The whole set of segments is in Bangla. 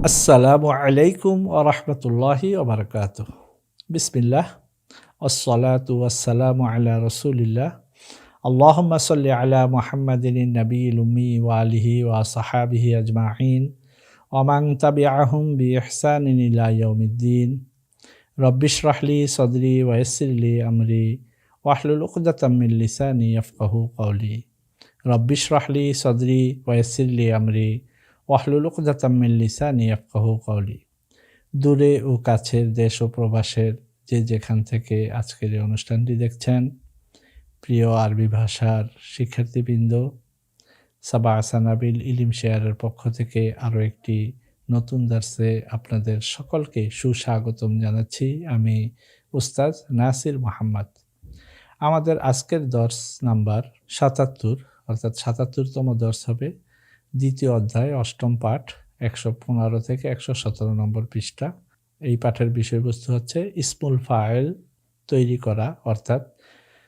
আসসালামু আলাইকুম ওয়া রাহমাতুল্লাহি ওয়া বারাকাতুহু। বিসমিল্লাহ ওয়াসসালাতু ওয়াসসালামু আলা রাসূলিল্লাহ। আল্লাহুম্মা সাল্লি আলা মুহাম্মাদিন নাবিয়্যিল উম্মি ওয়া আলিহি ওয়া আসহাবিহি আজমাইন ওয়া মান তাবি'আহুম বিইহসানিন ইলা ইয়াউমিদ্দিন। রব্বিশরাহ লি সাদরি ওয়া ইয়াসসির লি আমরি ওয়াহলুল উকদাতাম মিন লিসানি ইয়াফকাহু কওলি। রব্বিশরাহ লি সাদরি ওয়া ইয়াসসির লি আমরি ওয়াহলুল উকদাতাম মিন লিসানি ইয়াফকাহু কওলি। দূরে ও কাছের দেশ ও প্রবাসের যে যেখান থেকে আজকের এই অনুষ্ঠানটি দেখছেন, প্রিয় আরবি ভাষার শিক্ষার্থীবৃন্দ, সাবা সানাবিল ইলিম শেয়ারের পক্ষ থেকে আরও একটি নতুন দার্সে আপনাদের সকলকে সুস্বাগতম জানাচ্ছি। আমি উস্তাজ নাসির মোহাম্মদ। আমাদের আজকের দর্স নাম্বার ৭৭, অর্থাৎ ৭৭তম দর্স হবে। দ্বিতীয় অধ্যায়, অষ্টম পাঠ, ১১৫ থেকে ১১৭ নম্বর পৃষ্ঠা। এই পাঠের বিষয়বস্তু হচ্ছে ইসমুল ফাইল তৈরি করা, অর্থাৎ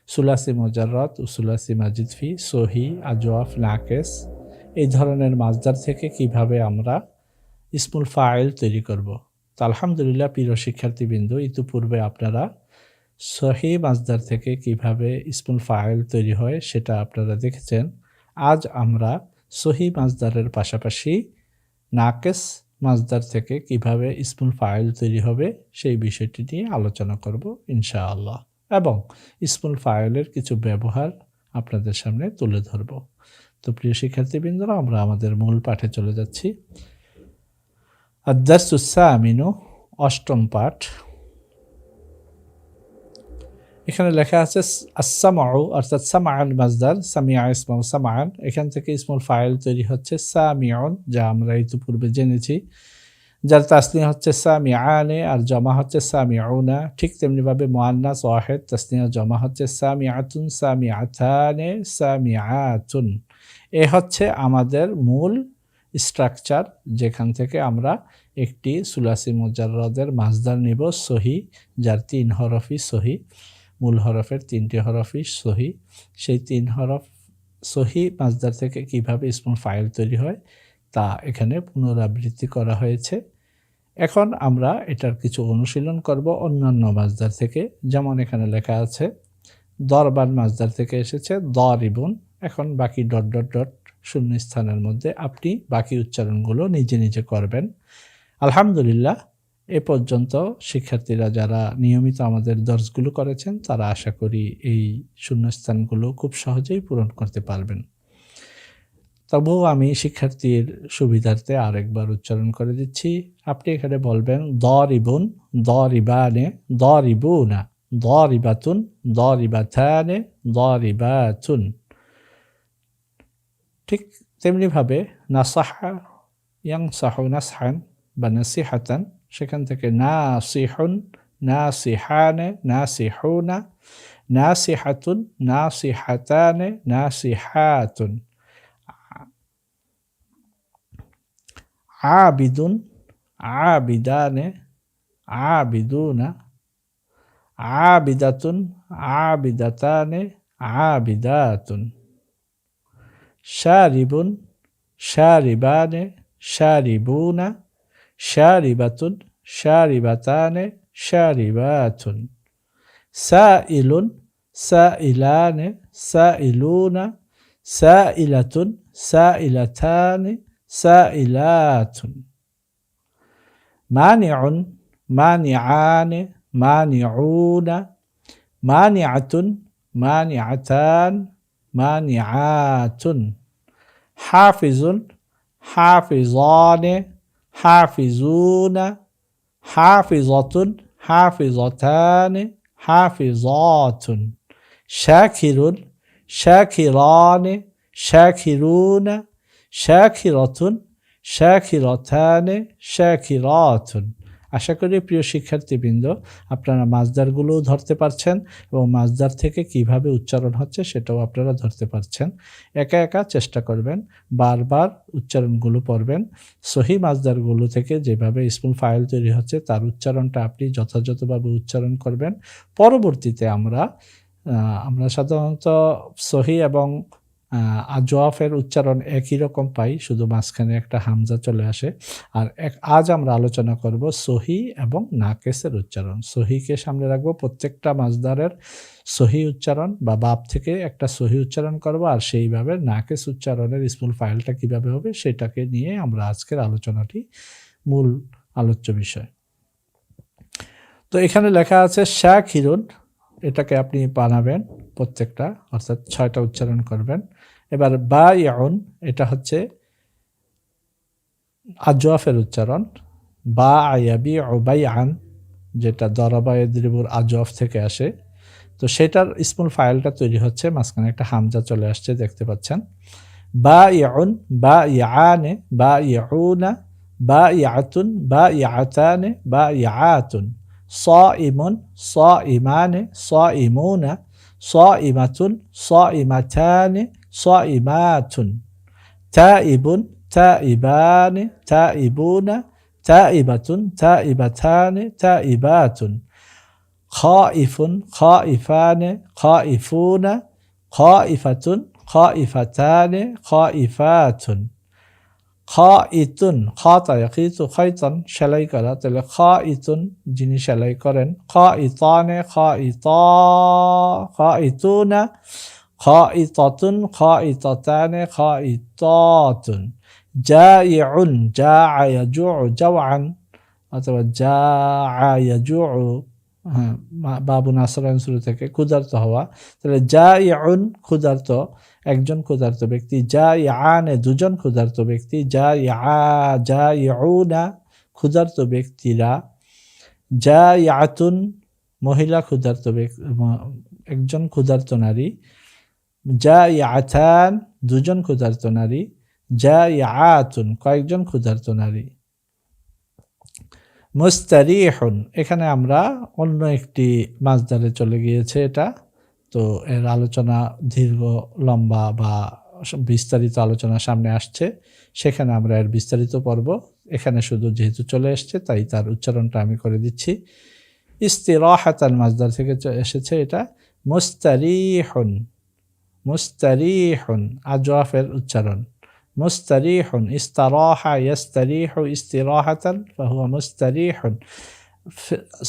সুলাসি মুজাররদ ও সুলাসি মাজিদ ফি, সহি, আজওয়াফ, নাকেস এই ধরনের মাজদার থেকে কিভাবে আমরা ইসমুল ফাইল তৈরি করব। তো আলহামদুলিল্লাহ প্রিয় শিক্ষার্থীবৃন্দ, ইতিপূর্বে আপনারা সহি মাজদার থেকে কিভাবে ইসমুল ফাইল তৈরি হয় সেটা আপনারা দেখেছেন। আজ আমরা সহি মাজদারের পাশাপাশি নাকেস মাজদার থেকে কিভাবে ইসমুল ফাইল তৈরি হবে সেই বিষয়টি নিয়ে আলোচনা করব ইনশাআল্লাহ, এবং ইসমুল ফাইলের কিছু ব্যবহার আপনাদের সামনে তুলে ধরব। তো প্রিয় শিক্ষার্থীবৃন্দরা, আমরা আমাদের মূল পাঠে চলে যাচ্ছি। আদ-দারসুস সামিনু, অষ্টম পাঠ। এখানে লেখা আছে আস-সামাউ, অর্থাৎ সামাআন মাজদার, সামিআ ইসমু সামাআন, এখান থেকে ইসমুল ফাইল তৈরি হচ্ছে সামিউন, যা আমরা ইতিপূর্বে জেনেছি, যার তাসনিয়া হচ্ছে সামিআনে আর জমা হচ্ছে সামিউনা। ঠিক তেমনিভাবে মুআন্নাস ওয়াহিদ, তাসনিয়া জমা হচ্ছে সামিআতুন, সামিআতানে, সামিআতুন। এ হচ্ছে আমাদের মূল স্ট্রাকচার, যেখান থেকে আমরা একটি সুলাসি মুজাররদের মাজদার নিব সহি, যার 3 হরফই সহি, মূল হরফের 3টি হরফই সহি। সেই 3 হরফ সহি মাজদার থেকে কিভাবে ইসমুল ফাইল তৈরি হয় তা এখানে পুনরাবৃত্তি করা হয়েছে। এখন আমরা এটার কিছু অনুশীলন করব অন্যান্য মাজদার থেকে। যেমন এখানে লেখা আছে দরবান মাজদার থেকে এসেছে দরিবুন। এখন বাকি ডট ডট ডট শূন্য স্থানের মধ্যে আপনি বাকি উচ্চারণগুলো নিজে নিজে করবেন। আলহামদুলিল্লাহ, এ পর্যন্ত শিক্ষার্থীরা যারা নিয়মিত আমাদের দর্সগুলো করেছেন তারা আশা করি এই শূন্যস্থানগুলো খুব সহজেই পূরণ করতে পারবেন। তবুও আমি শিক্ষার্থীর সুবিধার্থে আরেকবার উচ্চারণ করে দিচ্ছি। আপনি এখানে বলবেন দরিবুন, দরিবানে, দরিবুনা, দরিবাতুন, দরিবাতানে, দরিবাতুন। ঠিক তেমনিভাবে নাসাহা, ইয়ানসাহু নাসহান বা নাসিহাতান, সেখান থেকে নাসিহুন, নাসিহানে, নাসিহুনা, নাসিহাতুন, নাসিহাতানে, নাসিহাতুন। আবিদুন, আবিদানে, আবিদুনা, আবিদাতুন, আবিদাতানে, আবিদাতুন। শারিবুন, শারিবানে, শারিবুনা, শারিবাতুন, শারিবাতানে, শারিবাতুন। সাইলুন, সাইলানে, সাইলুনা, সাইলাতুন, সাইলাতানে, সাইলাতুন। মানিউন, মানিআনে, মানিউনা, মানিআতুন, মানিআতান, মানিআতুন। হাফিজুন, হাফিজানে, হাফিজুনা, হাফিজাতুন, হাফিজাতানে, হাফিজাতুন। শাকিরুন, শাকিরানে, শাকিরুনা, শাকিরাতুন, শাকিরাতানে, শাকিরাতুন। আশা করি প্রিয় শিক্ষার্থীবৃন্দ আপনারা মাজদারগুলোও ধরতে পারছেন এবং মাজদার থেকে কিভাবে উচ্চারণ হচ্ছে সেটাও আপনারা ধরতে পারছেন। একা একা চেষ্টা করবেন, বারবার উচ্চারণগুলো পড়বেন। সহি মাজদারগুলো থেকে যেভাবে ইসমুল ফাইল তৈরি হচ্ছে তার উচ্চারণটা আপনি যথাযথভাবে উচ্চারণ করবেন। পরবর্তীতে আমরা সাধারণত সহি এবং আজওয়াফের উচ্চারণ একই রকম পাই, শুধু মাঝখানে একটা হামজা চলে আসে। আর আজ আমরা আলোচনা করব সহি এবং নাকেসের উচ্চারণ। সহিকে সামনে রাখবো, প্রত্যেকটা মাজদারের সহি উচ্চারণ বা বাপ থেকে একটা সহি উচ্চারণ করব, আর সেইভাবে নাকেস উচ্চারণের ইসমুল ফাইলটা কিভাবে হবে সেটাকে নিয়ে আমরা আজকের আলোচনাটি মূল আলোচ্য বিষয়। তো এখানে লেখা আছে শাকিরুন, এটাকে আপনি বানাবেন প্রত্যেকটা, অর্থাৎ 6টা উচ্চারণ করবেন। এবার বায়উন, এটা হচ্ছে আজওয়াফের উচ্চারণ। বা আয়াবি বাইআন, যেটা দরাবা ইয়াদরিবুর আজওয়াফ থেকে আসে। তো সেটার ইসমুল ফাইলটা তৈরি হচ্ছে, মাঝখানে একটা হামজা চলে আসছে দেখতে পাচ্ছেন। বায়উন, বায়ানে, বায়াউনা, বায়াতুন, বায়াতানে, বায়াতুন। সাইমুন, সাইমানে, সাইমুনা, সাইমাতুন, সাইমাতানে, সাইমাতুন। তাইবুন, তাইবানে, তাইবুনা, তাইবাতুন, তাইবাতানে, তাইবাতুন। খাইফুন, খাইফানে, খাইফুনা, খাইফাতুন, খাইফাতানে, খাইফাতুন। খাইতুন, খাতা ইয়াকিতু খাইতান, সেলাই করা, তাহলে খাইতুন যিনি সেলাই করেন। খাইতানে, খাইতুনা, খাইতাতুন, খাইতাতানে, খাইতাতুন। জাইউন, জাআ ইয়াজুউ জাওআন, অথবা জাআ ইয়াজুউ, বাবু নাসরান শুরু থেকে ক্ষুধার্ত হওয়া, তাহলে জাইউন ক্ষুধার্ত, একজন ক্ষুধার্ত ব্যক্তি। জাইআনে দুজন ক্ষুধার্ত ব্যক্তি। জাইউনা ক্ষুধার্ত ব্যক্তিরা। জাইআতুন মহিলা ক্ষুধার্ত ব্যক্তি, একজন ক্ষুধার্ত নারী। জাইআতান দুজন ক্ষুধার্ত নারী। জাইআতুন কয়েকজন ক্ষুধার্ত নারী। মুস্তারিহুন, এখানে আমরা অন্য একটি মাজদারে চলে গিয়েছে এটা, তো এর আলোচনা দীর্ঘ লম্বা বা বিস্তারিত আলোচনা সামনে আসছে, সেখানে আমরা এর বিস্তারিত পর্ব, এখানে শুধু যেহেতু চলে এসছে তাই তার উচ্চারণটা আমি করে দিচ্ছি। ইস্তিরাহাতান মাজদার থেকে এসেছে এটা। মুস্তারিহুন, মুস্তারিহুন আজওয়াফের উচ্চারণ। মুস্তারিহুন, ইস্তারাহা ইয়াস্তারিহু ইস্তিরাহাতান ফাহুয়া মুস্তারিহুন।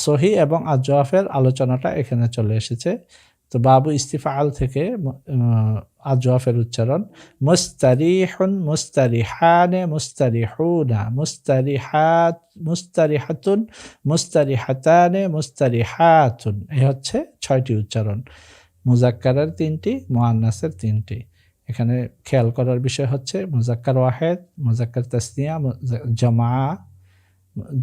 সহি এবং আজওয়াফের আলোচনাটা এখানে চলে এসেছে। তো বাবু ইস্তিফাআল থেকে আজওয়াফের উচ্চারণ। মুস্তারিহুন, মুস্তারিহানে, মুস্তারিহুনা, মুস্তারিহাত, মুস্তারিহাতুন, মুস্তারিহাতানে, মুস্তারিহাতুন। এই হচ্ছে 6টি উচ্চারণ। মুজাক্কারের 3টি, মুআন্নাসের 3টি। এখানে খেয়াল করার বিষয় হচ্ছে মুজাক্কার ওয়াহেদ, মুজাক্কার তাসনিয়া,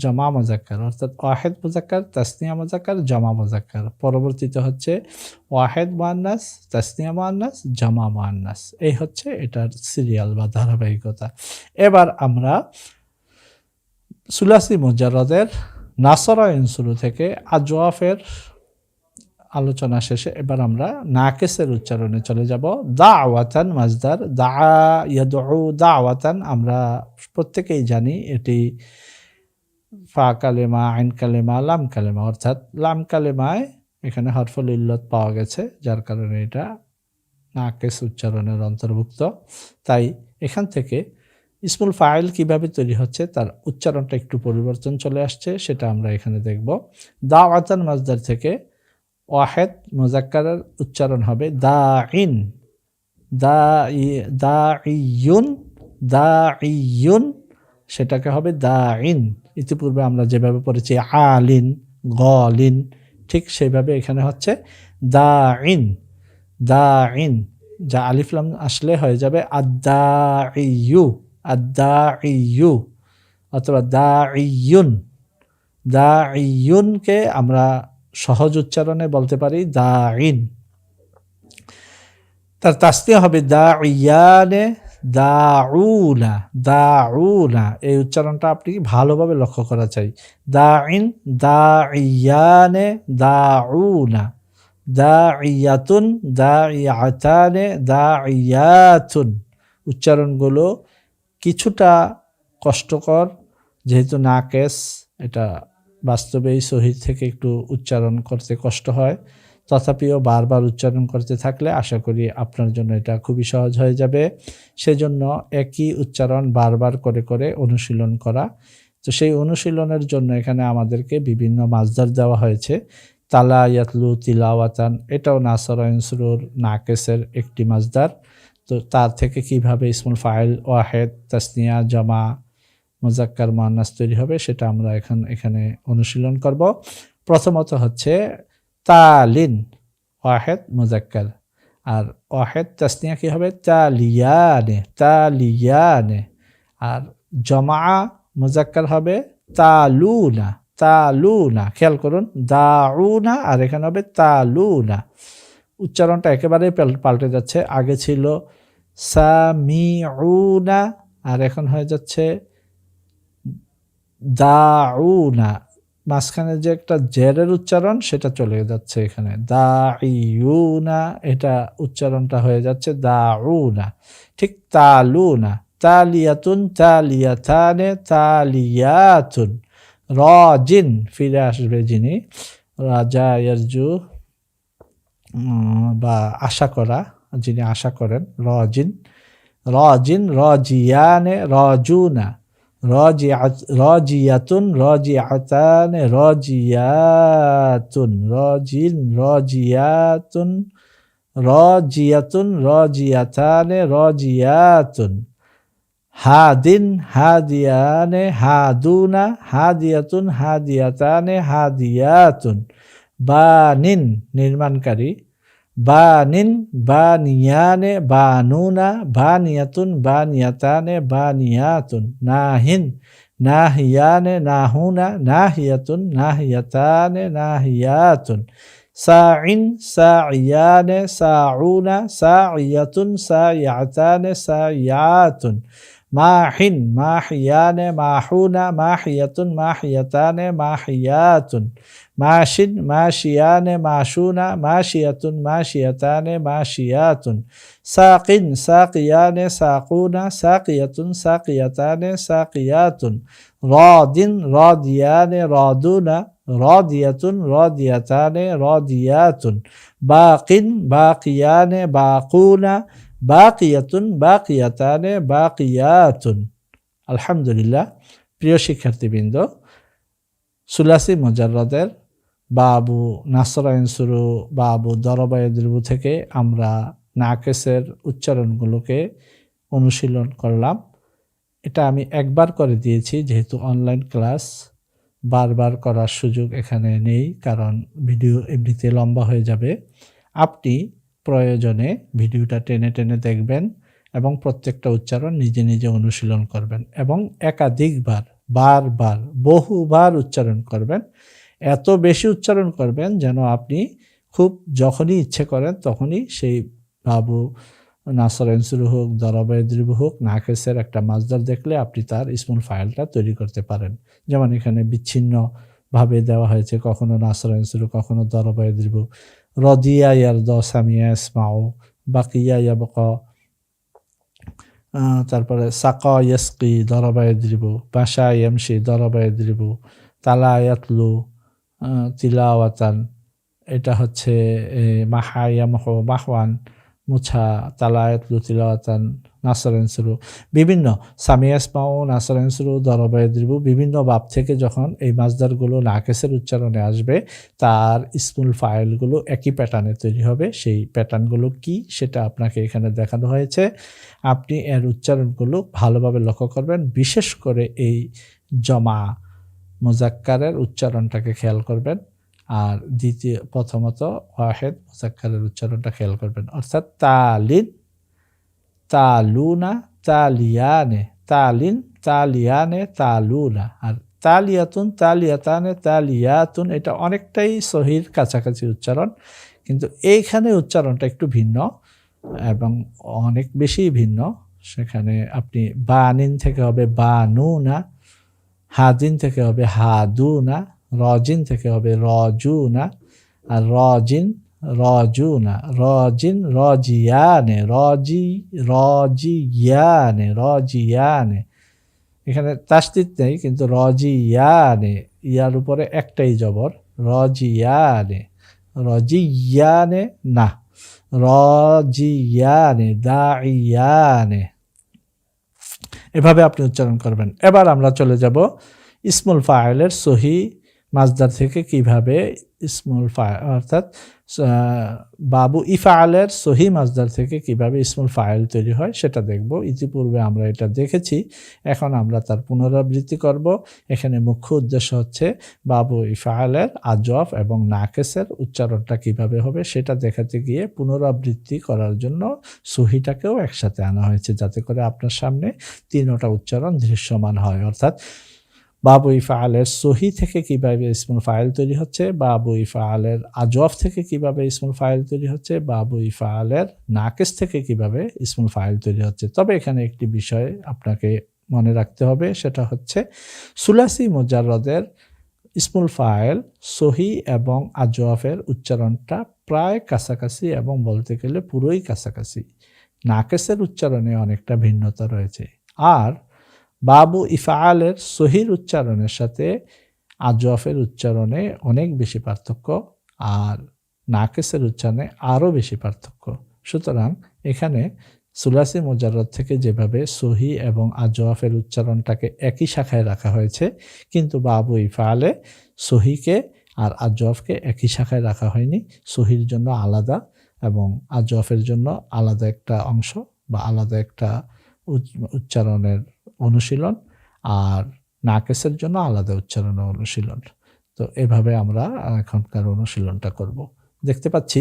জমা মুজাক্কার, অর্থাৎ ওয়াহেদ মুজাক্কার, তাসনিয়া মুজাক্কার, জমা মুজাক্কার। পরবর্তীতে হচ্ছে ওয়াহেদ মুআন্নাস, তাসনিয়া মুআন্নাস, জমা মুআন্নাস। এই হচ্ছে এটার সিরিয়াল বা ধারাবাহিকতা। এবার আমরা সুলাসি মুজাররদের নাসরা ইনসুরু থেকে আজওয়াফের আলোচনা শেষে এবার আমরা নাকেসের উচ্চারণে চলে যাব। দাওয়াতান মাজদার, দা ইয়াদউ দাওয়াতান, আমরা প্রত্যেকেই জানি এটি ফা কালেমা, আইন কালেমা, লাম কালেমা, অর্থাৎ লাম কালেমায় এখানে হরফুল ইল্লত পাওয়া গেছে, যার কারণে এটা নাকেস উচ্চারণের অন্তর্ভুক্ত। তাই এখান থেকে ইসমুল ফাইল কিভাবে তৈরি হচ্ছে তার উচ্চারণটা একটু পরিবর্তন চলে আসছে, সেটা আমরা এখানে দেখব। দাওয়াতান মাজদার থেকে ওয়াহেদ মুজাক্কারের উচ্চারণ হবে দাইন, দাইয়ুন, দাইয়ুন, সেটাকে হবে দাইন। ইতিপূর্বে আমরা যেভাবে পড়েছি আলিন, গলিন, ঠিক সেইভাবে এখানে হচ্ছে দাইন, দাইন, যা আলিফ লাম আসলে হয়ে যাবে আদ্দাইয়ু, আদ্দাইয়ু, অথবা দাইয়ুন। দাইয়ুনকে আমরা সহজ উচ্চারণে বলতে পারি দাইন। তার তাসনিয়া হবে দাইয়ানে, দাউনা, দাউনা। এই উচ্চারণটা আপনি ভালোভাবে লক্ষ্য করা চাই। দাইন, দাইয়ানে, দাউনা, দাইয়াতুন, দাইয়াতানে, দাইয়াতুন। উচ্চারণগুলো কিছুটা কষ্টকর, যেহেতু নাকেস, এটা বাস্তবেই সহি থেকে একটু উচ্চারণ করতে কষ্ট হয়। তথাপিও বারবার উচ্চারণ করতে থাকলে আশা করি আপনার জন্য এটা খুবই সহজ হয়ে যাবে। সেজন্য একই উচ্চারণ বারবার করে করে অনুশীলন করা। তো সেই অনুশীলনের জন্য এখানে আমাদেরকে বিভিন্ন মাসদার দেওয়া হয়েছে। তালা ইয়াতলু তিলাওয়াতান, এটাও নাসর আইনসুরুর নাকেসের একটি মাসদার। তো তার থেকে কিভাবে ইসমুল ফাইল, ওয়াহেদ, তাসনিয়া, জামা, মুজাক্কার, মুআন্নাস তৈরি হবে সেটা আমরা এখানে অনুশীলন করব। প্রথমত হচ্ছে তালিন, ওয়াহেদ মুজাক্কার, আর ওয়াহেদ তাসনিয়া কি হবে? তালিয়ানে, তালিয়ানে। আর জমা মুজাক্কার হবে তালুনা, তালুনা। খেয়াল করুন, দাউনা আর এখানে হবে তালুনা। উচ্চারণটা একেবারেই পাল্টে যাচ্ছে। আগে ছিল সামিউনা আর এখন হয়ে যাচ্ছে দাউনা। মাঝখানে যে একটা জেরের উচ্চারণ সেটা চলে যাচ্ছে এখানে, দাইউনা, এটা উচ্চারণটা হয়ে যাচ্ছে দাউনা। ঠিক তালুনা, তালিয়াতুন, তালিয়াতানে, তালিয়াতুন। রাজিন, ফিরে আসবে যিনি, রাজা ইয়ারজু বা আশা করা, যিনি আশা করেন, রাজিন, রাজিন, রাজিয়ানে, রাজুনা, রাজিয়াতুন, রাজিআতানে, রাজিয়াতুন, রাজিন, রাজিয়াতুন, রাজিয়াতুন, রাজিয়াতানে, রাজিয়াতুন। হাদিন, হাদিয়ানে, হাদুনা, হাদিয়াতুন, হাদিয়াতানে, হাদিয়াতুন। বানিন, নির্মাণকারী, বানিন, বানিয়ানে, বানুনা, বানিয়াতুন, বানিয়াতানে, বানিয়াতুন। নাহিন, নাহিয়ানে, নাহুনা, নাহিয়াতুন, নাহিয়াতানে, নাহিয়াতুন। সাইন, সাইয়ানে, সাউনা, সাইয়াতুন, সাইয়াতানে, সাইয়াতুন। মাহিন, মাহিয়ানে, মাহুনা, মাহিয়াতুন, মাহিয়াতানে, মাহিয়াতুন। মাশিন, মাশিয়ানে, মাশুনা, মাশিয়াতুন, মাশিয়াতানে, মাশিয়াতুন। সাকিন, সাকিয়ানে, সাকুনা, সাকিয়াতুন, সাকিয়াতানে, সাকিয়াতুন। রাদিন, রাদিয়ানে, রাদুনা, রাদিয়াতুন, রাদিয়াতানে, রাদিয়াতুন। বাকিন, বাকিয়ানে, বাকুনা, বাকিয়াতুন, বাকিয়াতানে, বাকিয়াতুন। আলহামদুলিল্লাহ। প্রিয় শিক্ষার্থীবৃন্দ, সুলাসি মুজাররদের বাবু নাসর আইনসুরু, বাবু দরবা ইয়াদরিবু থেকে আমরা নাকেসের উচ্চারণগুলোকে অনুশীলন করলাম। এটা আমি একবার করে দিয়েছি, যেহেতু অনলাইন ক্লাস বারবার করার সুযোগ এখানে নেই, কারণ ভিডিও এমনিতে লম্বা হয়ে যাবে। আপনি প্রয়োজনে ভিডিওটা টেনে টেনে দেখবেন এবং প্রত্যেকটা উচ্চারণ নিজে নিজে অনুশীলন করবেন এবং একাধিকবার, বারবার, বহুবার উচ্চারণ করবেন। এত বেশি উচ্চারণ করবেন যেন আপনি খুব যখনই ইচ্ছে করেন তখনই সেই বাবু নাসর আইনসুরু হোক, দরবা ইয়াদরিবু হোক, নাকেসের একটা মাসদার দেখলে আপনি তার ইসমুল ফাইলটা তৈরি করতে পারেন। যেমন এখানে বিচ্ছিন্নভাবে দেওয়া হয়েছে, কখনো নাসর আইনসুরু, কখনো দরবা ইয়াদরিবু। রদিয়া ইয়ারদ, সামিয়া ইসমাউ, বাকিয়া ইয়াবকা, তারপরে সাকা ইয়াসকি, দরবা ইয়াদরিবু, বাশা ইয়ামশি, দরবা ইয়াদরিবু, তালা ইয়াতলু, তিলাওয়াতান, এটা হচ্ছে মাহা ইয়ামহু, মাহওয়ান, মুছা, তালা ইয়াতলু, তিলাওয়াতান, নাসর আইনসুরু। বিভিন্ন সামিয়া ইসমাউ, নাসর আইনসুরু, দরবা ইয়াদরিবু, বিভিন্ন বাব থেকে যখন এই মাসদারগুলো নাকেসের উচ্চারণে আসবে তার ইসমুল ফাইলগুলো একই প্যাটার্নে তৈরি হবে। সেই প্যাটার্নগুলো কি সেটা আপনাকে এখানে দেখানো হয়েছে। আপনি এর উচ্চারণগুলো ভালোভাবে লক্ষ্য করবেন, বিশেষ করে এই জমা মুজাক্কারের উচ্চারণটাকে খেয়াল করবেন। আর প্রথমত ওয়াহেদ মুজাক্কারের উচ্চারণটা খেয়াল করবেন, অর্থাৎ তালিন, তালুনা, তালিয়ানে, তালিন, তালিয়ানে, তালুনা। আর তালিয়াতুন, তালিয়াতানে, তালিয়াতুন, এটা অনেকটাই সহির কাছাকাছি উচ্চারণ, কিন্তু এইখানে উচ্চারণটা একটু ভিন্ন এবং অনেক বেশি ভিন্ন। সেখানে আপনি বানিন থেকে হবে বানুনা, হাদিন থেকে হবে হাদুনা, রজিন থেকে হবে রজুনা, আর রজিন, রজুনা, রজিন, রজিয়ানে, রজিয়ানে, রজিয়ানে। এখানে তাসদিদ নেই, কিন্তু রজিয়ানে, ইয়ার উপরে একটাই জবর, রজিয়ানে, রজিয়ানে না, রজিয়ানে, দাইয়ানে, এভাবে আপনি উচ্চারণ করবেন। এবার আমরা চলে যাব ইসমুল ফাইলের সহি মাজদার থেকে কিভাবে ইসমুল ফাইল অর্থাৎ বাবু ইফআলের সহি মাজদার থেকে কিভাবে ইসমুল ফাইল তৈরি হয় সেটা দেখব। ইতিপূর্বে আমরা এটা দেখেছি, এখন আমরা তার পুনরাবৃত্তি করব। এখানে মুখ্য উদ্দেশ্য হচ্ছে বাবু ইফআলের আজফ এবং নাকেসের উচ্চারণটা কিভাবে হবে সেটা দেখাতে গিয়ে পুনরাবৃত্তি করার জন্য সহিটাকেও একসাথে আনা হয়েছে, যাতে করে আপনার সামনে তিনটা উচ্চারণ দৃশ্যমান হয়। অর্থাৎ বাবু ইফআলের সহি থেকে কিভাবে ইসমুল ফাইল তৈরি হচ্ছে, বাবু ইফআলের আজফ থেকে কিভাবে ইসমুল ফাইল তৈরি হচ্ছে, বাবু ইফআলের নাকেস থেকে কিভাবে ইসমুল ফাইল তৈরি হচ্ছে। তবে এখানে একটি বিষয় আপনাকে মনে রাখতে হবে, সেটা হচ্ছে সুলাসি মুজাররদের ইসমুল ফাইল সহি এবং আজফের উচ্চারণটা প্রায় কাছাকাছি এবং বলতে গেলে পুরোই কাছাকাছি। নাকেসের উচ্চারণে অনেকটা ভিন্নতা রয়েছে। আর বাবু ইফআলের সহির উচ্চারণের সাথে আজফের উচ্চারণে অনেক বেশি পার্থক্য, আর নাকেসের উচ্চারণে আরও বেশি পার্থক্য। সুতরাং এখানে সুলাসি মুজাররদ থেকে যেভাবে সহি এবং আজফের উচ্চারণটাকে একই শাখায় রাখা হয়েছে, কিন্তু বাবু ইফআলে সহিকে আর আজফকে একই শাখায় রাখা হয়নি। সহির জন্য আলাদা এবং আজফের জন্য আলাদা একটা অংশ বা আলাদা একটা উচ্চারণের অনুশীলন, আর নাকেসের জন্য আলাদা উচ্চারণের অনুশীলন। তো এভাবে আমরা এখনকার অনুশীলনটা করব। দেখতে পাচ্ছি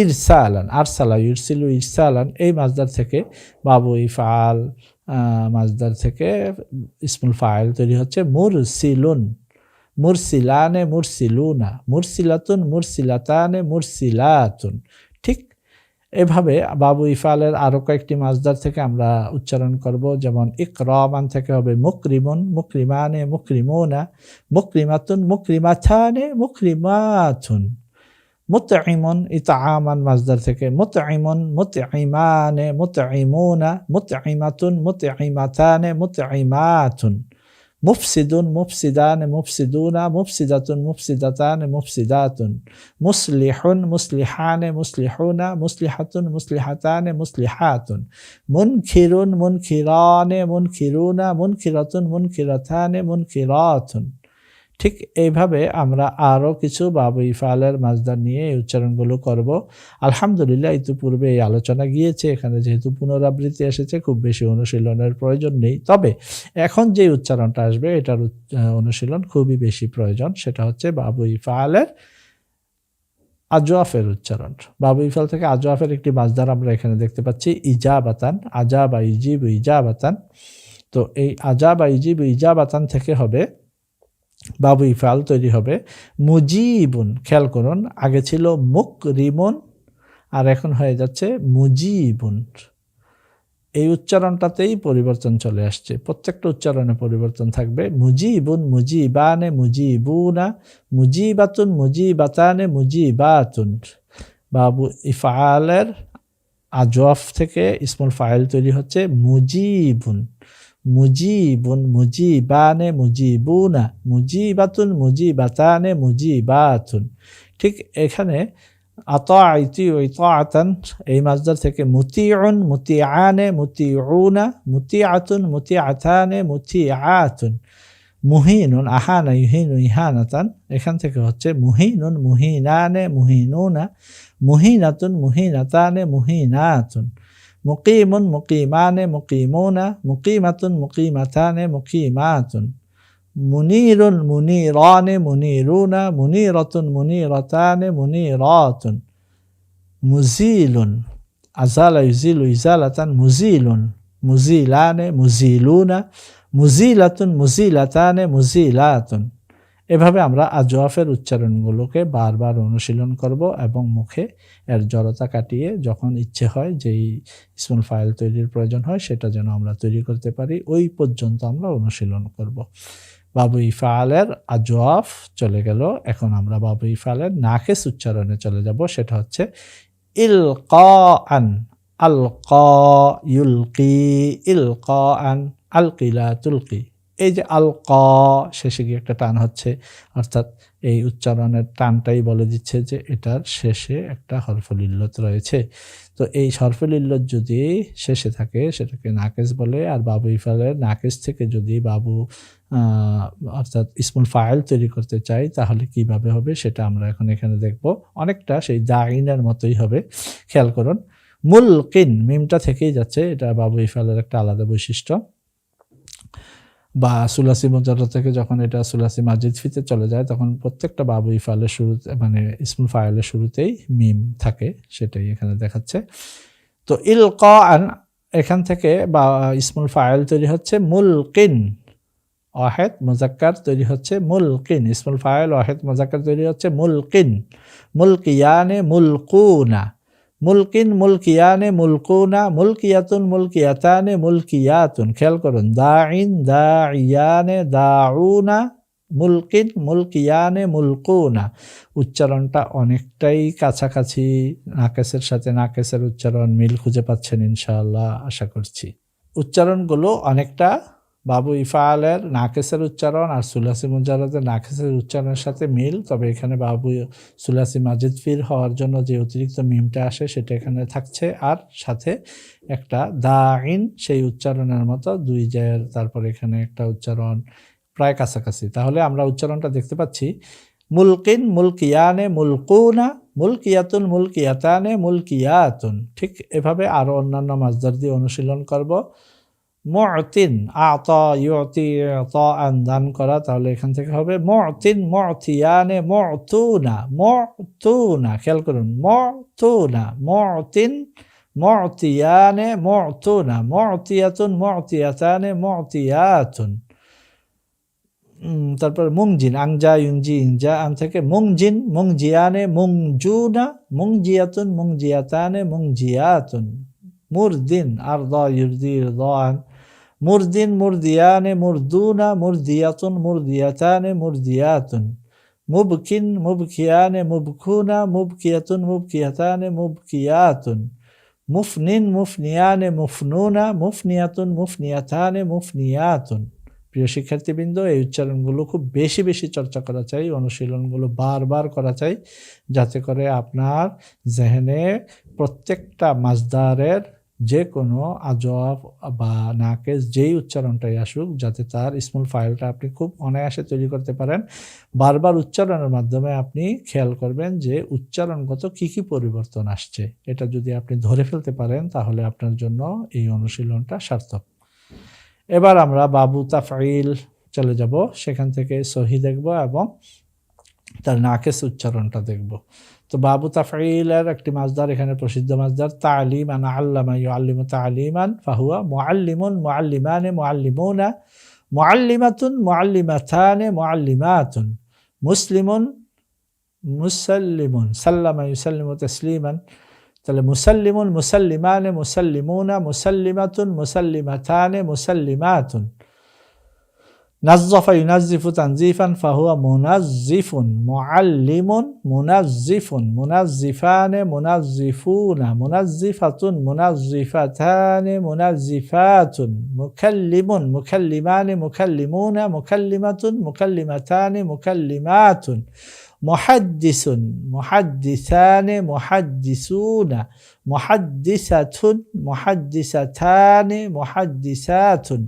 ইরসালান, আরসালা ইরসিলু ইরসালান, এই মাজদার থেকে বাবু ইফআল মাজদার থেকে ইসমুল ফাইল তৈরি হচ্ছে মুরসিলুন, মুরসিলানে মুরসিলুনা, মুরসিলাতুন মুরসিলাতানে মুরসিলাতুন। ঠিক এভাবে বাবু ইফআলের আরও কয়েকটি মাজদার থেকে আমরা উচ্চারণ করব। যেমন ইকরামান থেকে হবে মুকরিমুন, মুকরিমানে মুকরিমুনা, মুকরিমাতুন মুকরিমাতানে মুকরিমাতুন। মুতঈমুন ইতআমান মাজদার থেকে মুতঈমুন মুতঈমানে মুতঈমুনা, মুতঈমাতুন মুতঈমাতানে মুতঈমাতুন। মুফসিদুন মুফসিদানে মুফসিদুনা, মুফসিদাতুন মুফসিদাতানে মুফসিদাতুন। মুসলিহুন মুসলিহানে মুসলিহুনা, মুসলিহাতুন মুসলিহাতানে মুসলিহাতুন। মুনখিরুন মুনখিরানে মুনখিরুনা, মুনখিরাতুন মুনখিরাতানে মুনখিরাতুন। ঠিক এইভাবে আমরা আরও কিছু বাবু ইফআলের মাজদার নিয়ে এই উচ্চারণগুলো করব। আলহামদুলিল্লাহ ইতিপূর্বে এই আলোচনা গিয়েছে, এখানে যেহেতু পুনরাবৃত্তি এসেছে খুব বেশি অনুশীলনের প্রয়োজন নেই। তবে এখন যে উচ্চারণটা আসবে এটার অনুশীলন খুবই বেশি প্রয়োজন, সেটা হচ্ছে বাবু ইফআলের আজওয়াফের উচ্চারণ। বাবু ইফআল থেকে আজওয়াফের একটি মাজদার আমরা এখানে দেখতে পাচ্ছি, ইজাবাতান, আজাবা ইজিবু ইজাবাতান। তো এই আজাবা ইজিবু ইজাবাতান থেকে হবে বাবু ইফআল তৈরি হবে মুজিবুন। খেয়াল করুন, আগে ছিল মুকরিমুন আর এখন হয়ে যাচ্ছে মুজিবুন। এই উচ্চারণটাতেই পরিবর্তন চলে আসছে, প্রত্যেকটা উচ্চারণে পরিবর্তন থাকবে। মুজিবুন মুজিবানে মুজিবুনা, মুজিবাতুন মুজিবাতানে মুজিবাতুন। বাবু ইফআলের আজওয়াফ থেকে ইসমুল ফাইল তৈরি হচ্ছে মুজিবুন, মুজিবুন মুজিবানে মুজিবুনা, মুজিবাতুন মুজিবাতানে মুজিবাতুন। ঠিক এখানে আতাইতি ও ইতাআতান এই মাজদার থেকে মুতিউন মুতিআনে মুতিউনা, মুতিআতুন মুতিআতানে মুতিআতুন। মুহিনুন আহানা ইউহিনু ইহানাতান, এখান থেকে হচ্ছে মুহিনুন মুহিনানে মুহিনুনা, মুহিনাতুন মুহিনাতানে মুহিনাতুন। মুকিমুন মুকিমানে মুকিমুনা, মুকিমাতুন মুকিমাতানে মুকিমাতুন। মুনিরুন মুনিরানে মুনিরুনা, মুনিরাতুন মুনিরাতানে মুনিরাতুন। মুজিলুন আজালা ইউজিলু ইজালাতান মুজিলুন, মুজিলানে মুজিলুনা, মুজিলাতুন মুজিলাতানে মুজিলাতুন। এভাবে আমরা আজওয়াফের উচ্চারণগুলোকে বারবার অনুশীলন করব এবং মুখে এর জড়তা কাটিয়ে যখন ইচ্ছে হয় যেই ইসমুল ফাইল তৈরির প্রয়োজন হয় সেটা যেন আমরা তৈরি করতে পারি, ওই পর্যন্ত আমরা অনুশীলন করব। বাবু ইফআলের আজওয়াফ চলে গেল, এখন আমরা বাবু ইফআলের নাকেস উচ্চারণে চলে যাব। সেটা হচ্ছে ইলকাআন, আলকা ইউলকি, ইলকাআন, আলকিলা তুলকি। এই যে আলকা শেষে গিয়ে একটা টান হচ্ছে, অর্থাৎ এই উচ্চারণের টানটাই বলে দিচ্ছে যে এটার শেষে একটা হরফুল ইল্লত রয়েছে। তো এই হরফুল ইল্লত যদি শেষে থাকে সেটাকে নাকেস বলে। আর বাবু ইফালের নাকেস থেকে যদি বাবু অর্থাৎ ইসমুল ফাইল তৈরি করতে চাই তাহলে কিভাবে হবে সেটা আমরা এখন এখানে দেখব। অনেকটা সেই দাইনের মতোই হবে, খেয়াল করুন। মুলকিন মিমটা থেকেই যাচ্ছে, এটা বাবু ইফালের একটা আলাদা বৈশিষ্ট্য। বা সুলাসি মুজাররদ থেকে যখন এটা সুলাসি মাজিদ ফিতে চলে যায় তখন প্রত্যেকটা বাবু ইফালের শুরুতে মানে ইসমুল ফাইলের শুরুতেই মিম থাকে, সেটাই এখানে দেখাচ্ছে। তো ইলকাআন এখান থেকে বা ইসমুল ফাইল তৈরি হচ্ছে মুলকিন, ওয়াহেদ মুজাক্কার তৈরি হচ্ছে মুলকিন, ইসমুল ফাইল ওয়াহেদ মুজাক্কার তৈরি হচ্ছে মুলকিন। মুলকিয়ানে মুলকুনা, মুলকিন মুলকিয়ানে মুলকুনা, মুলকিয়াতুন মুলকিয়াতানে মুলকিয়াতুন। খেয়াল করুন, দাইন দাইয়ানে দাউনা, মুলকিন মুলকিয়ানে মুলকুনা। উচ্চারণটা অনেকটাই কাছাকাছি, নাকেসের সাথে নাকেসের উচ্চারণ মিল খুঁজে পাচ্ছেন ইনশাআল্লাহ, আশা করছি। উচ্চারণগুলো অনেকটা বাবু ইফালের নাকেসের উচ্চারণ আর সুলাসি মুজাররদের নাকেসের উচ্চারণের সাথে মিল, তবে এখানে বাবু সুলাসি মাজিদ ফির হওয়ার জন্য যে অতিরিক্ত মিমটা আসে সেটা এখানে থাকছে, আর সাথে একটা দাইন সেই উচ্চারণের মতো দুই জায়ের তারপর এখানে একটা উচ্চারণ প্রায় কাছাকাছি। তাহলে আমরা উচ্চারণটা দেখতে পাচ্ছি মুলকিন মুলকিয়ানে মুলকুনা, মুলকিয়াতুন মুলকিয়াতানে মুলকিয়াতুন। ঠিক এভাবে আরও অন্যান্য মাসদার দিয়ে অনুশীলন করব। মুতিন আতা ইউতি ইতাআন দান করা, তাহলে এখান থেকে হবে মুতিন মুতিয়ানে মুতুনা মুতুনা। খেয়াল করুন, মুতুনা মুতিন মুতিয়ানে মুতুনা, মুতিয়াতুন মুতিয়াতানে মুতিয়াতুন। তারপর মুংজিন আংজা ইউনজি ইনজা আন থেকে মুংজিন মুংজিয়ানে মুংজুনা, মুংজিয়াতুন মুংজিয়াতানে মুংজিয়াতুন। মুরদিন আরদা ইউরদি ইরদান, মুরদিন মুরদিয়ানে মুরদুনা, মুরদিয়াতুন মুরদিয়াতানে মুরদিয়াতুন। মুবকিন মুবকিয়ানে মুবকুনা, মুবকিয়াতুন মুবকিয়াতানে মুবকিয়াতুন। মুফনিন মুফনিয়ানে মুফনুনা, মুফনিয়াতুন মুফনিয়াতানে মুফনিয়াতুন। প্রিয় শিক্ষার্থীবৃন্দ, এই উচ্চারণগুলো খুব বেশি বেশি চর্চা করা চাই, অনুশীলনগুলো বারবার করা চাই, যাতে করে আপনার জেহেনে প্রত্যেকটা মাজদারের যে কোনো আজওয়াব বা নাকেস যেই উচ্চারণটাই আসুক যাতে তার ইসমুল ফাইলটা আপনি খুব অনায়াসে তৈরি করতে পারেন। বারবার উচ্চারণের মাধ্যমে আপনি খেয়াল করবেন যে উচ্চারণগত কী কী পরিবর্তন আসছে, এটা যদি আপনি ধরে ফেলতে পারেন তাহলে আপনার জন্য এই অনুশীলনটা সার্থক। এবার আমরা বাবু তাফঈল চলে যাব, সেখান থেকে সহি দেখব এবং তার নাকেস উচ্চারণটা দেখব। তো বাবু তাফঈলের একটি মাসদার এখানে প্রসিদ্ধ মাসদার তালিমান, আল্লামা ইউআল্লিমু তালিমান, ফাহুয়া মুআল্লিমুন মুআল্লিমানে মুআল্লিমুনা, মুআল্লিমাতুন মুআল্লিমাতানে মুআল্লিমাতুন। মুসলিমুন মুসাল্লিমুন, সাল্লামা ইউসাল্লিমু তাসলিমান, তাহলে মুসাল্লিমুন মুসাল্লিমানে মুসাল্লিমুনা, মুসাল্লিমাতুন মুসাল্লিমাতানে মুসাল্লিমাতুন। নাজ্জাফা ইউনাজ্জিফু তানজিফান, ফাহুয়া মুনাজ্জিফুন। মুআল্লিমুন মুনাজ্জিফুন, মুনাজ্জিফানে মুনাজ্জিফুনা, মুনাজ্জিফাতুন মুনাজ্জিফাতানে মুনাজ্জিফাতুন। মুকাল্লিমুন মুকাল্লিমানে মুকাল্লিমুনা, মুকাল্লিমাতুন মুকাল্লিমাতানে মুকাল্লিমাতুন। মুহাদ্দিসুন মুহাদ্দিসানে মুহাদ্দিসুনা, মুহাদ্দিসাতুন মুহাদ্দিসাতানে মুহাদ্দিসাতুন।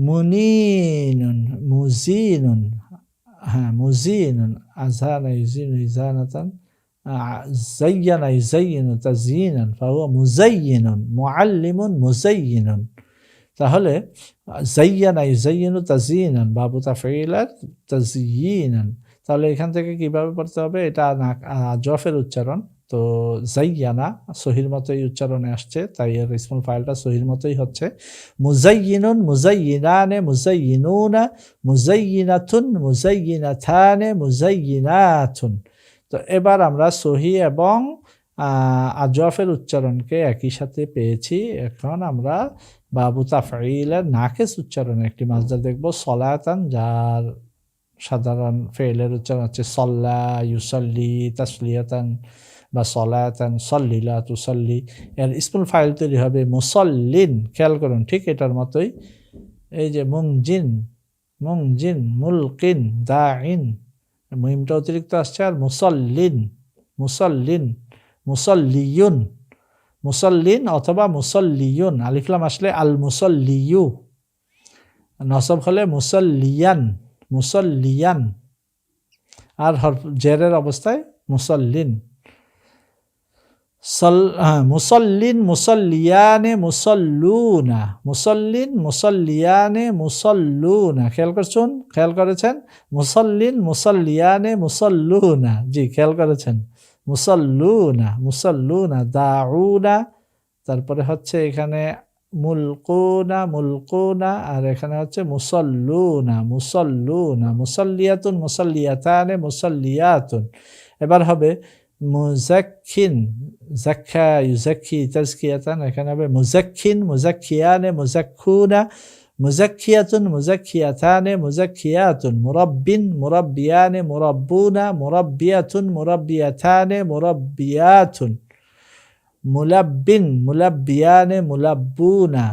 মুনিনুন মুজিনুন, হ্যাঁ মুজিনুন, আযহানা ইউজিনু ইজানাতান, যায়্যানা ইউযায়্যিনু তাযয়ীনান, ফাহুয়া মুযায়্যিনুন। মুআল্লিমুন মুযায়্যিনুন, তাহলে যায়্যানা ইউযায়্যিনু তাযয়ীনান, বাবু তাফঈলার তাযয়ীনান। তাহলে এখান থেকে কিভাবে পড়তে হবে, এটা জফের উচ্চারণ, তো যায়্যানা সহির মতোই উচ্চারণে আসছে, তাই এর ইসমুল ফাইলটা সহির মতোই হচ্ছে। মুযায়্যিনুন মুযায়্যিনানে মুযায়্যিনুনা, মুযায়্যিনাতুন মুযায়্যিনাতানে মুযায়্যিনাতুন। তো এবার আমরা সহি এবং আজওয়াফের উচ্চারণকে একই সাথে পেয়েছি। এখন আমরা বাবু তাফঈলের নাকেস উচ্চারণে একটি মাসদার দেখব, সলাতান, যার সাধারণ ফেলের উচ্চারণ হচ্ছে সল্লা ইউসাল্লি, তাসলিয়াতান বা সলাতান, সল্লিলা তুসল্লি। এর ইসমুল ফাইল তৈরি হবে মুসল্লিন। খেয়াল করুন, ঠিক এটার মতোই, এই যে মুংজিন মুংজিন, মুলকিন দাইন মিমটা অতিরিক্ত আসছে। আর মুসল্লিন, মুসল্লিন, মুসল্লিয়ুন, মুসল্লিন অথবা মুসল্লিয়ুন, আলিফলাম আসলে আল মুসল্লিয়ু, নসব হলে মুসল্লিয়ান, মুসল্লিয়ান, আর জেরের অবস্থায় মুসল্লিন। মুসল্লিন, মুসল্লিয়ানে, মুসল্লুনা, মুসল্লিন, মুসল্লিয়ানে, মুসল্লুনা। খেয়াল করেছেন? মুসল্লিন, মুসল্লিয়ানে, মুসল্লুনা। জি, খেয়াল করেছেন? মুসল্লুনা, মুসল্লুনা, দাউনা, তারপরে হচ্ছে এখানে মুলকুনা, মুলকুনা, আর এখানে হচ্ছে মুসল্লুনা, মুসল্লুনা, মুসল্লিয়াতুন, মুসল্লিয়াতানে, মুসল্লিয়াতুন। এবার হবে মুজাক্কিন, জাক্কা ইউজাক্কি তাজকিয়াতান, এখানে হবে মুজাক্কিন, মুজাক্কিয়ানে, মুজাক্কুনা, মুজাক্কিয়াতুন, মুজাক্কিয়াতানে, মুজাক্কিয়াতুন। মুরাব্বিন, মুরাব্বিয়ানে, মুরাব্বুনা, মুরাব্বিয়াতুন, মুরাব্বিয়াতানে, মুরাব্বিয়াতুন। মুলাব্বিন, মুলাব্বিয়ানে, মুলাব্বুনা,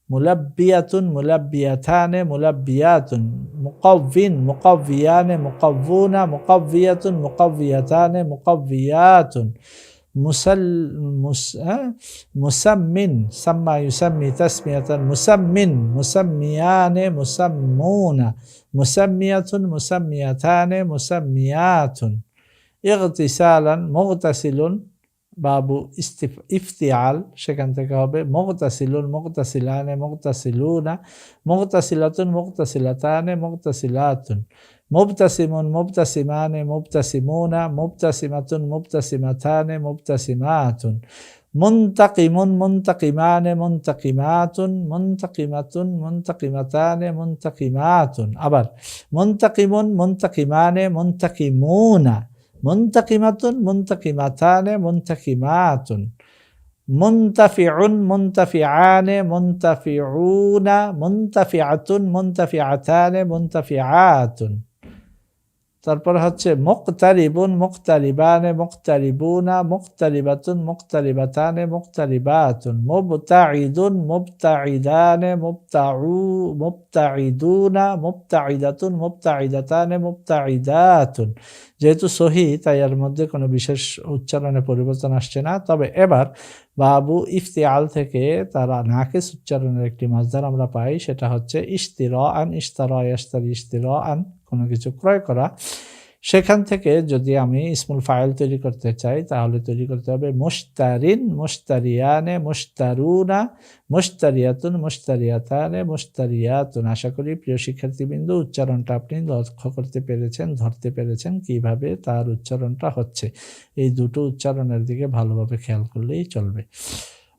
মুলাব্বিয়াতুন, মুলাব্বিয়াতানে, মুলাব্বিয়াতুন। মুকাవ్বিন, মুকাవ్বিয়ানে, মুকাవ్বুনা, মুকাవ్বিয়াতুন, মুকাవ్বিয়াতানে, মুকাవ్বিয়াতুন। মুসাম্মিন, সাম্মা ইউসাম্মি তাসমিয়াতান, মুসাম্মিন, মুসাম্মিয়ানে, মুসাম্মুনা, মুসাম্মিয়াতুন, মুসাম্মিয়াতানে, মুসাম্মিয়াতুন। ইগতিসালান, মুগতাসিলুন, বাবু ইফতিআল, সেখান থেকে হবে মুগতাসিলুন, মুগতাসিলানে, মুগতাসিলুনা, মুগতাসিলাতুন, মুগতাসিলাতানে, মুগতাসিলাতুন। মুবতাসিমুন, মুবতাসিমানে, মুবতাসিমুনা, মুবতাসিমাতুন, মুবতাসিমাতানে, মুবতাসিমাতুন। মুনতাকিমুন, মুনতাকিমানে, মুনতাকিমাতুন, মুনতাকিমাতুন, মুনতাকিমাতানে, মুনতাকিমাতুন। আবার মুনতাকিমুন, মুনতাকিমানে, মুনতাকিমুনা, মুনতাকিমাতুন, মুনতাকিমাতানে, মুনতাকিমাতুন। মুনতাফিউন, মুনতাফিআনে, মুনতাফিউনা, মুনতাফিআতুন, মুনতাফিআতানে, মুনতাফিআতুন। তারপর হচ্ছে মুকতারিবুন, মুকতারিবানে, মুকতারিবুনা, মুকতারিবাতুন, মুকতারিবাতানে, মুকতারিবাতুন। মুবতাঈদুন, মুবতাঈদানে, মুবতাঈদুনা, মুবতাঈদাতুন, মুবতাঈদাতানে, মুবতাঈদাতুন। যেহেতু সহি তাই এর মধ্যে কোনো বিশেষ উচ্চারণে পরিবর্তন আসছে না। তবে এবার বাবু ইফতিআল থেকে তারা নাকিস উচ্চারণের একটি মাসদার আমরা পাই, সেটা হচ্ছে ইশতিরাআন, ইশতারা ইয়াশতারি ইশতিরাআন, কোনো কিছু ক্রয় করা। সেখান থেকে যদি আমি ইসমুল ফাইল তৈরি করতে চাই তাহলে তৈরি করতে হবে মুশতারিন, মুশতারিয়ানে, মুশতারুনা, মুশতারিয়াতুন, মুশতারিয়াতানে, মুশতারিয়াতুন। আশা করি প্রিয় শিক্ষার্থীবৃন্দ উচ্চারণটা আপনি লক্ষ্য করতে পেরেছেন, ধরতে পেরেছেন কিভাবে তার উচ্চারণটা হচ্ছে। এই দুটো উচ্চারণের দিকে ভালোভাবে খেয়াল করলেই চলবে।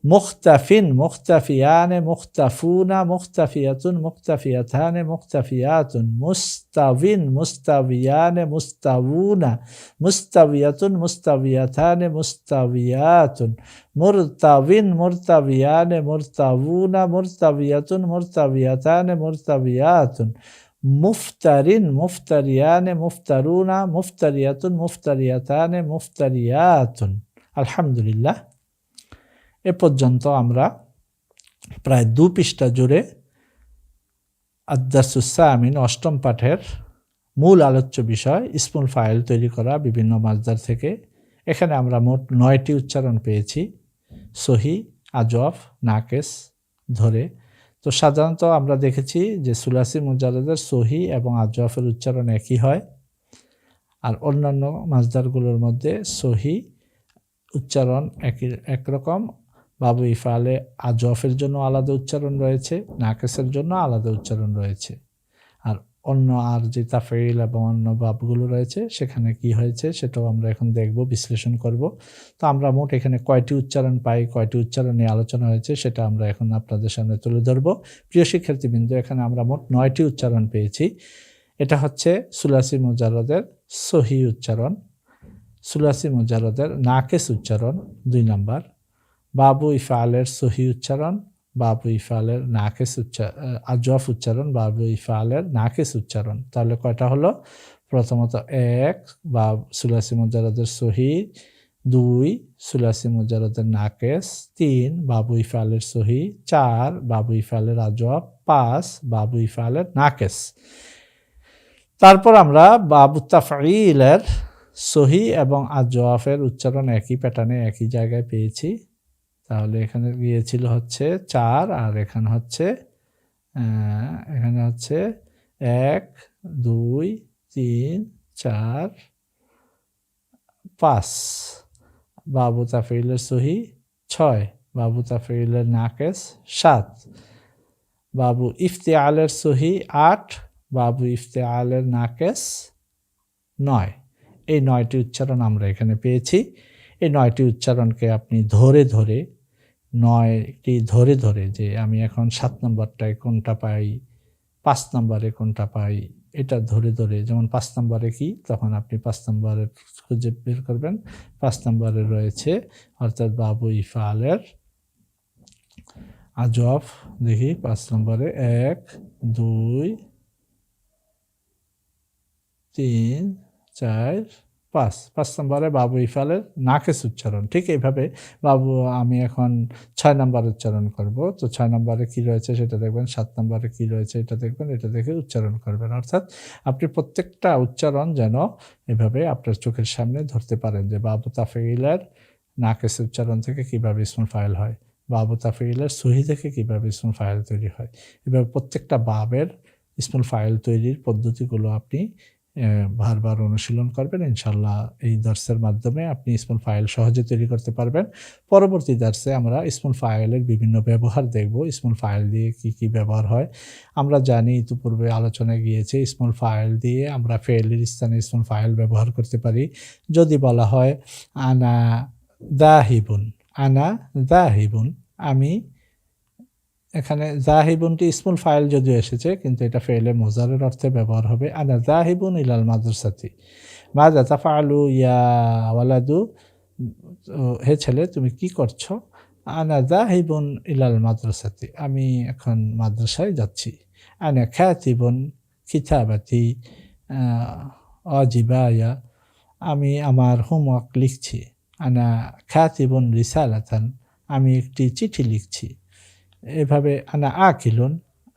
মুখতাফিন, মুখতাফিয়ানে, মুখতাফুনা, মুখতাফিয়াতুন, মুখতাফিয়াতানে, মুখতাফিয়াতুন। মুস্তাবিন, মুস্তাবিয়ানে, মুস্তাউনা, মুস্তাবিয়াতুন, মুস্তাবিয়াতানে, মুস্তাবিয়াতুন। মুরতাবিন, মুরতাবিয়ানে, মুরতাউনা, মুরতাবিয়াতুন, মুরতাবিয়াতানে, মুরতাবিয়াতুন। মুফতারিন, মুফতারিয়ানে, মুফতারুনা, মুফতারিয়াতুন, মুফতারিয়াতানে, মুফতারিয়াতুন। আলহামদুলিল্লাহ, এ পর্যন্ত আমরা প্রায় 2 পৃষ্ঠা জুড়ে আদ-দারসুস সামিন, অষ্টম পাঠের মূল আলোচ্য বিষয় ইসমুল ফাইল তৈরি করা বিভিন্ন মাসদার থেকে। এখানে আমরা মোট 9টি উচ্চারণ পেয়েছি, সহি, আজওয়াফ, নাকেস ধরে। তো সাধারণত আমরা দেখেছি যে সুলাসি মুজাররদের সহি এবং আজওয়াফের উচ্চারণ একই হয়, আর অন্যান্য মাসদারগুলোর মধ্যে সহি উচ্চারণ একরকম। বাবু ইফালে আজওয়াফের জন্য আলাদা উচ্চারণ রয়েছে, নাকেসের জন্য আলাদা উচ্চারণ রয়েছে, আর অন্য আর যে তাফঈল এবং অন্য বাবগুলো রয়েছে সেখানে কি হয়েছে সেটাও আমরা এখন দেখব, বিশ্লেষণ করব। তো আমরা মোট এখানে কয়টি উচ্চারণ পাই, কয়টি উচ্চারণ নিয়ে আলোচনা হয়েছে সেটা আমরা এখন আপনাদের সামনে তুলে ধরব। প্রিয় শিক্ষার্থীবৃন্দ, এখানে আমরা মোট 9টি উচ্চারণ পেয়েছি। এটা হচ্ছে সুলাসি মুজাররদের সহি উচ্চারণ, সুলাসি মুজাররদের নাকেস উচ্চারণ 2 নম্বর, বাবু ইফালের সহি উচ্চারণ, বাবু ইফালের নাকেস আজওয়াফ উচ্চারণ, বাবু ইফালের নাকেস উচ্চারণ। তাহলে কয়টা হলো? প্রথমত 1 বা সুলাসি মুজাররদের সহি, 2 সুলাসি মুজাররদের নাকেস, 3 বাবু ইফালের সহি, 4 বাবু ইফালের আজওয়াফ, 5 বাবু ইফালের নাকেস। তারপর আমরা বাবু তাফঈলের সহি এবং আজওয়াফের উচ্চারণ একই প্যাটার্নে একই জায়গায় পেয়েছি। তাহলে এখানে গিয়েছিল হচ্ছে 4 আর এখানে হচ্ছে 1 2 3 4 5। বাবু তাফঈলের সহি 6, বাবু তাফঈলের নাকেস 7, বাবু ইফতিআলের সহি 8, বাবু ইফতিআলের নাকেস 9। এই 9টি উচ্চারণ আমরা এখানে পেয়েছি। এই 9টি উচ্চারণকে আপনি ধরে ধরে 9টি ধরে ধরে যে আমি এখন 7 নম্বরটায় কোনটা পাই, 5 নম্বরে কোনটা পাই, এটা ধরে ধরে, যেমন 5 নম্বরে কি, তখন আপনি 5 নম্বরের খুঁজে বের করবেন। 5 নম্বরে রয়েছে অর্থাৎ বাবু ইফআলের আজওয়াফ। দেখি 5 নম্বরে 1 2 3 4 5। 5 নম্বরে বাবু ইফআলের নাকেস উচ্চারণ। ঠিক এইভাবে বাবু আমি এখন 6 নম্বর উচ্চারণ করব। তো 6 নম্বরে কি রয়েছে সেটা দেখবেন, 7 নম্বরে কি রয়েছে এটা দেখবেন, এটা দেখে উচ্চারণ করবেন। অর্থাৎ আপনি প্রত্যেকটা উচ্চারণ যেন এভাবে আপনার চোখের সামনে ধরতে পারেন যে বাবু তাফঈলের নাকেস উচ্চারণ থেকে কিভাবে ইসমুল ফাইল হয়, বাবু তাফঈলের সহি থেকে কিভাবে ইসমুল ফাইল তৈরি হয়। এভাবে প্রত্যেকটা বাবের ইসমুল ফাইল তৈরির পদ্ধতিগুলো আপনি বারবার অনুশীলন করবেন। ইনশাল্লাহ এই দর্সের মাধ্যমে আপনি ইসমুল ফাইল সহজে তৈরি করতে পারবেন। পরবর্তী দর্সে আমরা ইসমুল ফাইলের বিভিন্ন ব্যবহার দেখব। ইসমুল ফাইল দিয়ে কি কি ব্যবহার হয় আমরা জানি, ইতিপূর্বে আলোচনায় গিয়েছে। ইসমুল ফাইল দিয়ে আমরা ফেলের স্থানে ইসমুল ফাইল ব্যবহার করতে পারি। যদি বলা হয় আনা যাহিবুন, আনা যাহিবুন, আমি, এখানে জাহিবুনটি ইসমুল ফাইল যদিও এসেছে কিন্তু এটা ফেলে মুজারের অর্থে ব্যবহার হবে। আনা জাহিবুন ইলাল মাদ্রাসাতি মাযা তাফআলু ইয়া ওয়ালাদু, হে ছেলে তুমি কি করছো। আনা জাহিবুন ইলাল মাদ্রাসাতি, আমি এখন মাদ্রাসায় যাচ্ছি। আনা কাতিবুন কিতাবাতি ওয়াজিবায়া, আমি আমার হোমওয়ার্ক লিখছি। আনা কাতিবুন রিসালাতান, আমি একটি চিঠি লিখছি। এভাবে আনা আকিলুন,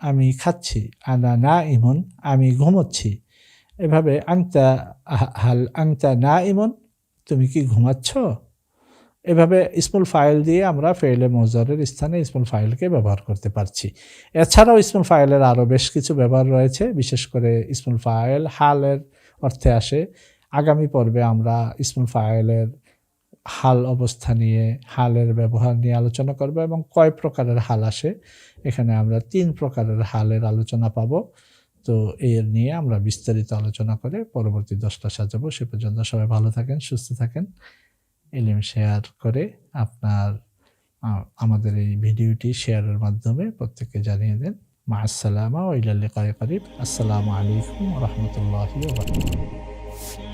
আমি খাচ্ছি। আনা নাইমুন, আমি ঘুমোচ্ছি। এভাবে আংতা হাল আংতা নাইমুন, তুমি কি ঘুমাচ্ছ। এভাবে ইসমুল ফাইল দিয়ে আমরা ফেলে মুজারের স্থানে ইসমুল ফাইলকে ব্যবহার করতে পারছি। এছাড়াও ইসমুল ফাইলের আরও বেশ কিছু ব্যবহার রয়েছে, বিশেষ করে ইসমুল ফাইল হালের অর্থে আসে। আগামী পর্বে আমরা ইসমুল ফাইলের হাল অবস্থা নিয়ে, হালের ব্যবহার নিয়ে আলোচনা করব এবং কয় প্রকারের হাল আসে। এখানে আমরা 3 প্রকারের হালের আলোচনা পাব। তো এর নিয়ে আমরা বিস্তারিত আলোচনা করে পরবর্তী 10টা সাজাবো। সে পর্যন্ত সবাই ভালো থাকেন, সুস্থ থাকেন। ইলম শেয়ার করে আমাদের এই ভিডিওটি শেয়ারের মাধ্যমে প্রত্যেককে জানিয়ে দেন। মা আসসালামা ওয়া ইলা লিকাই করিব। আসসালামু আলাইকুম ওয়া রাহমাতুল্লাহি ওয়া বারাকাতুহু।